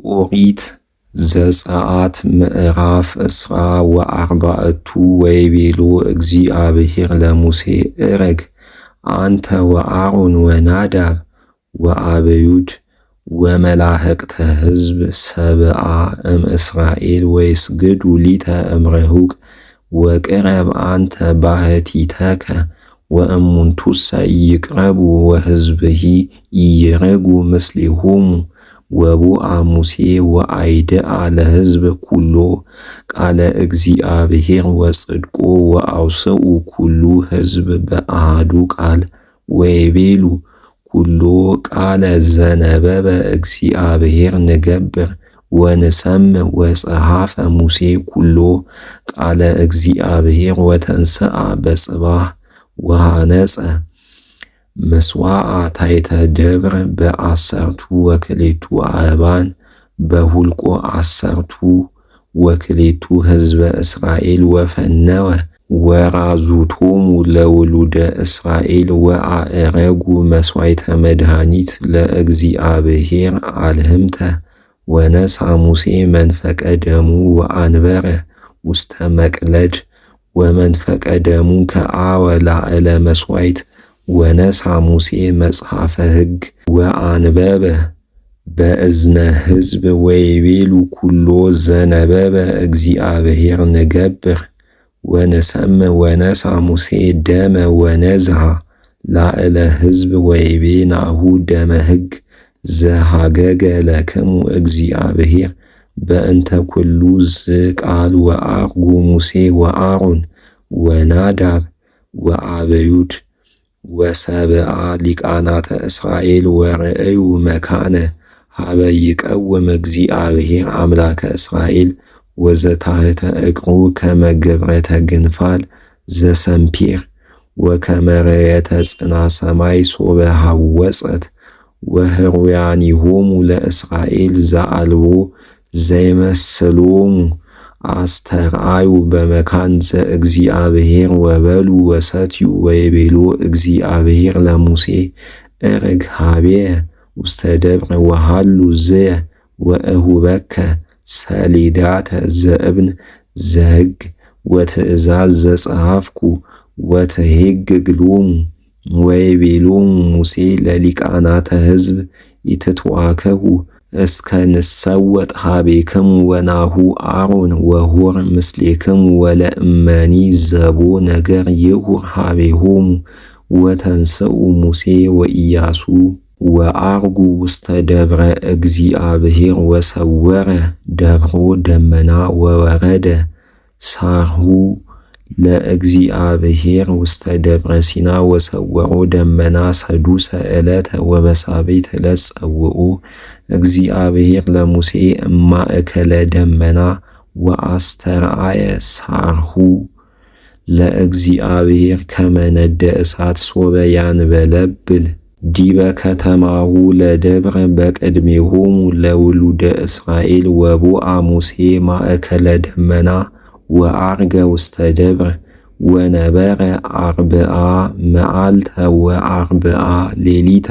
ኦሪት ዘጸአት ምዕራፍ እስራ ወአርባዕቱ ወይቤሎ እግዚአብሔር ለሙሴ እረግ አንተ ወአሮን ወናዳብ ወአብዩድ ወመላእክተ ሕዝብ ሰብአ እምእስራኤል ወይስግዱ ሊተ እምርሁቅ ወቅረብ አንተ ባሕቲተከ ወእሙንቱሰ ይቅረቡ ወሕዝብሂ ይረጉ ምስሌሆሙ ወቡአ ሙሴ ወአይድአ ለሕዝብ ኩሎ ቃለ እግዚአብሔር ወጽድቆ ወአውስኡ ኩሉ ሕዝብ በአሐዱ ቃል ወይቤሉ ኩሎ ቃለ ዘነበበ እግዚአብሔር ንገብር ወንሰምዕ ወጸሐፈ ሙሴ ኩሎ ቃለ እግዚአብሔር ወተንሥአ በጽባሕ ወሃነጸ ምስዋዓ ታሕተ ደብር በ10 ወክልኤቱ አእባን በሁልቆ 10 ወክልኤቱ ሕዝበ እስራኤል ወፈነወ ወራዙቶሙ ለውሉደ እስራኤል ወአዕረጉ መሥዋዕተ መድኃኒት ለእግዚአብሔር አልህምተ ወነሣ ሙሴ መንፈቀ ደሙ ወአንበረ ውስተ መቅለድ ወመንፈቀ ደሙ ከአወ ላዕለ መሥዋዕት ወነሣ ሙሴ መጽሐፈ ሕግ ወአንበበ በእዝነ ሕዝብ ወይቤሉ ኩሎ ዘነበበ እግዚአብሔር ንገብር ወንሰምዕ ወነሣ ሙሴ ደመ ወነዝሃ ላዕለ ሕዝብ ወይቤ ናሁ ደመ ሕግ ዘሃገገ ለክሙ እግዚአብሔር በእንተ ኩሉ ዝቃል ወአርጉ ሙሴ ወአሮን ወናዳብ ወአብዩድ ወሰብአ ሊቃናተ እስራኤል ወርእዩ መካነ ሀበ ይቀውም እግዚአብሔር አምላከ እስራኤል ወዘታሕተ እግሩ ከመ ግብረተ ግንፋል ዘሰምፔር ወከመ ርየተ ጽና ሰማይ ሶበ ሐወጸት ወህሩያኒሆሙ ለእስራኤል ዘአልቦ ዘይመስሎሙ አስተርአዩ በመካን ዘእግዚአብሔር ወበሉ ወሰትዩ ወይቤሎ እግዚአብሔር ለሙሴ እርግ ኀቤየ ውስተ ደብረ ወሃሉ ዝየ ወእሁበከ ሰሌዳተ ዘእብን ዘሕግ ወትእዛዝ ዘጸሐፍኩ ወትሄግግ ሎሙ ወይቤሎሙ ሙሴ ለሊቃናተ ሕዝብ ኢትትዋከቡ እስከ ንሰወጥ ኀቤክሙ ወናሁ አሮን ወሁር ምስሌክሙ ወለእመኒ ዘቦ ነገር ይሁር ኀቤሆሙ ወተንሥኡ ሙሴ ወኢያሱ ወአርጉ ውስተ ደብረ እግዚአብሔር ወሰወረ ደብሮ ደመና ወወረደ ሳርሁ ለእግዚአብሔር ውስተ ደብረ ሲና ወሰወሮ ደመና ሰዱሰ ዕለተ ወበሳቤት ዕለት ጸውዑ እግዚአብሔር ለሙሴ እማእከለ ደመና ወአስተርአየ ሳርሁ ለእግዚአብሔር ከመ ነደ እሳት ሶበ ያንበለብል ዲበ ከተማሁ ለደብረ በቅድሜሆሙ ለውሉደ እስራኤል ወቦአ ሙሴ ማእከለ ደመና ወአርገ ውስተ ደብር ወነበረ 40 መዓልተ ወ40 ሌሊተ